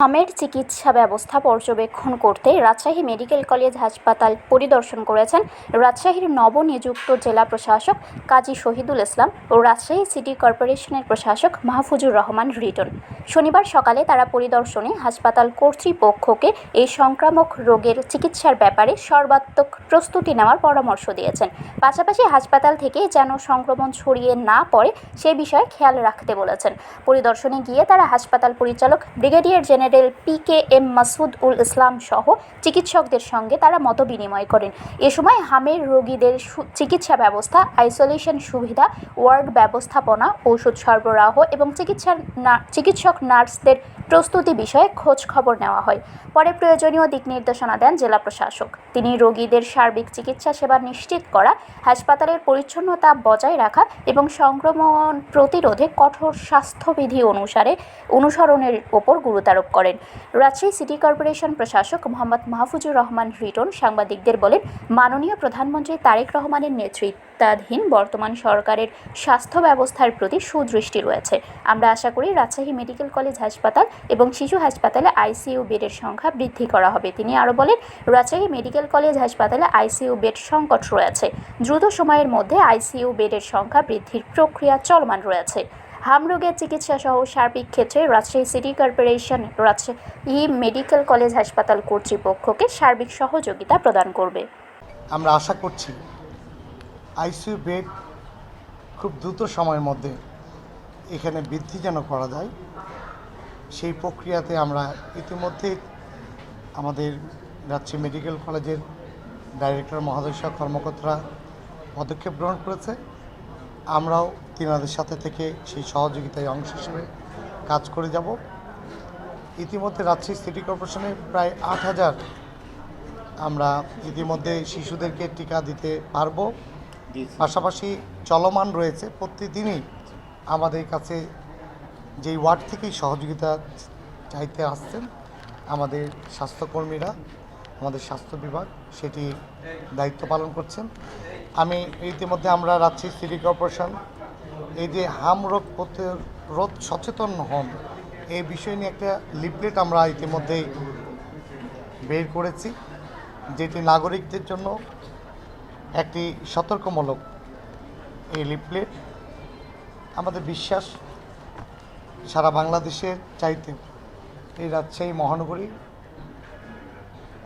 হামের চিকিৎসা ব্যবস্থা পর্যবেক্ষণ করতে রাজশাহী মেডিকেল কলেজ হাসপাতাল পরিদর্শন করেছেন রাজশাহীর নবনিযুক্ত জেলা প্রশাসক কাজী শহীদুল ইসলাম ও রাজশাহী সিটি কর্পোরেশনের প্রশাসক মাহফুজুর রহমান রিটন। শনিবার সকালে তারা পরিদর্শনে হাসপাতাল কর্তৃপক্ষকে এই সংক্রামক রোগের চিকিৎসার ব্যাপারে সর্বাত্মক প্রস্তুতি নেওয়ার পরামর্শ দিয়েছেন। পাশাপাশি হাসপাতাল থেকে যেন সংক্রমণ ছড়িয়ে না পড়ে সে বিষয়ে খেয়াল রাখতে বলেছেন। পরিদর্শনে গিয়ে তারা হাসপাতাল পরিচালক ব্রিগেডিয়ার জেনারেল PKM মাসুদ উল ইসলাম সহ চিকিৎসকদের সঙ্গে তারা মতবিনিময় করেন। এ সময় হামের রোগীদের চিকিৎসা ব্যবস্থা, আইসোলেশন সুবিধা, ওয়ার্ড ব্যবস্থাপনা, ঔষধ সরবরাহ এবং চিকিৎসক নার্সদের প্রস্তুতি বিষয়ে খোঁজ খবর নেওয়া হয়। পরে প্রয়োজনীয় দিক নির্দেশনা দেন জেলা প্রশাসক। তিনি রোগীদের সার্বিক চিকিৎসা সেবা নিশ্চিত করা, হাসপাতালের পরিচ্ছন্নতা বজায় রাখা এবং সংক্রমণ প্রতিরোধে কঠোর স্বাস্থ্যবিধি অনুসরণের ওপর গুরুত্বারোপ করেন। রাজশাহী সিটি কর্পোরেশন প্রশাসক মোহাম্মদ মাহফুজুর রহমান রিটন সাংবাদিকদের বলেন, মাননীয় প্রধানমন্ত্রী তারেক রহমানের নেতৃত্বাধীন বর্তমান সরকারের স্বাস্থ্য ব্যবস্থার প্রতি সুদৃষ্টি রয়েছে। আমরা আশা করি রাজশাহী মেডিকেল কলেজ হাসপাতাল এবং শিশু হাসপাতালে ICU বেডের সংখ্যা বৃদ্ধি করা হবে। তিনি আরও বলেন, রাজশাহী মেডিকেল কলেজ হাসপাতালে ICU বেড সংকট রয়েছে। দ্রুত সময়ের মধ্যে ICU বেডের সংখ্যা বৃদ্ধির প্রক্রিয়া চলমান রয়েছে। হাম রোগের চিকিৎসা সহ সার্বিক ক্ষেত্রে Rajshahi city corporation Rajshahi medical college হাসপাতাল কর্তৃপক্ষকে সার্বিক সহযোগিতা প্রদান করবে। আমরা আশা করছি ICU বেড খুব দ্রুত সময়ের মধ্যে এখানে বৃদ্ধি যেন করা যায়, সেই প্রক্রিয়াতে আমরা ইতিমধ্যে আমাদের রাজশাহী মেডিকেল কলেজের ডাইরেক্টর মহোদয় সহ কর্মকর্তারা পদক্ষেপ গ্রহণ করেছে। আমরাও তিনাদের সাথে থেকে সেই সহযোগিতায় অংশ হিসেবে কাজ করে যাব। ইতিমধ্যে রাজশাহী সিটি কর্পোরেশনে প্রায় 8,000 আমরা ইতিমধ্যে শিশুদেরকে টিকা দিতে পারবো। পাশাপাশি চলমান রয়েছে, প্রতিদিনই আমাদের কাছে যেই ওয়ার্ড থেকেই সহযোগিতা চাইতে আসছেন আমাদের স্বাস্থ্যকর্মীরা, আমাদের স্বাস্থ্য বিভাগ সেটি দায়িত্ব পালন করছেন। আমি ইতিমধ্যে আমরা রাজশাহী সিটি কর্পোরেশন এই যে হাম রোগ প্রতিরোধ সচেতন হন এই বিষয় নিয়ে একটা লিফলেট আমরা ইতিমধ্যেই বের করেছি, যেটি নাগরিকদের জন্য একটি সতর্কমূলক এই লিফলেট। আমাদের বিশ্বাস সারা বাংলাদেশের চাইতে এই রাজশাহী মহানগরী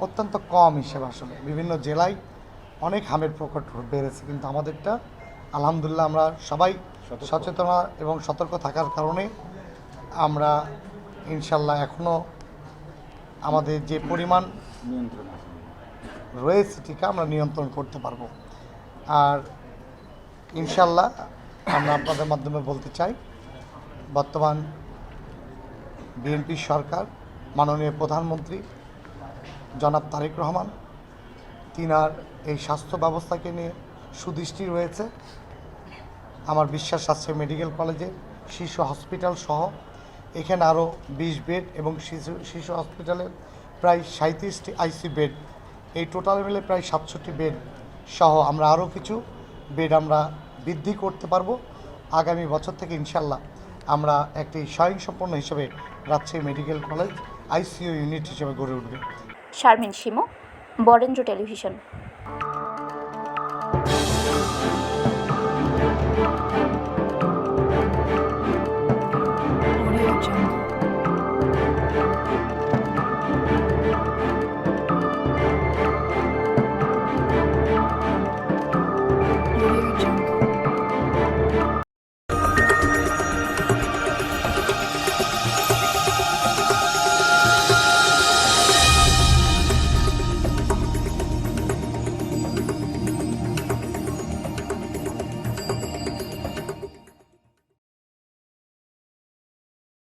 অত্যন্ত কম হিসেবে আসলে বিভিন্ন জেলায় অনেক হামের প্রকট বেড়েছে, কিন্তু আমাদেরটা আলহামদুলিল্লাহ আমরা সবাই সচেতনা এবং সতর্ক থাকার কারণে আমরা ইনশাল্লাহ এখনও আমাদের যে পরিমাণ নিয়ন্ত্রণ রয়েছে টিকা আমরা নিয়ন্ত্রণ করতে পারবো। আর ইনশাল্লাহ আমরা আপনাদের মাধ্যমে বলতে চাই, বর্তমান বিএনপি সরকার, মাননীয় প্রধানমন্ত্রী জনাব তারেক রহমান, তিনার এই স্বাস্থ্য ব্যবস্থাকে নিয়ে সুদৃষ্টি রয়েছে। আমার বিশ্বাস রাজশাহী মেডিকেল কলেজে শিশু হসপিটাল সহ এখানে আরও 20 বেড এবং শিশু হসপিটালের প্রায় 37টি ICU বেড, এই টোটাল মিলে প্রায় 67 বেড সহ আমরা আরও কিছু বেড আমরা বৃদ্ধি করতে পারবো। আগামী বছর থেকে ইনশাল্লাহ আমরা একটি স্বয়ংসম্পূর্ণ হিসেবে Rajshahi medical college ICU unit হিসেবে গড়ে উঠবে। Sharmin Shimu, Barendra television. Audio Jungle.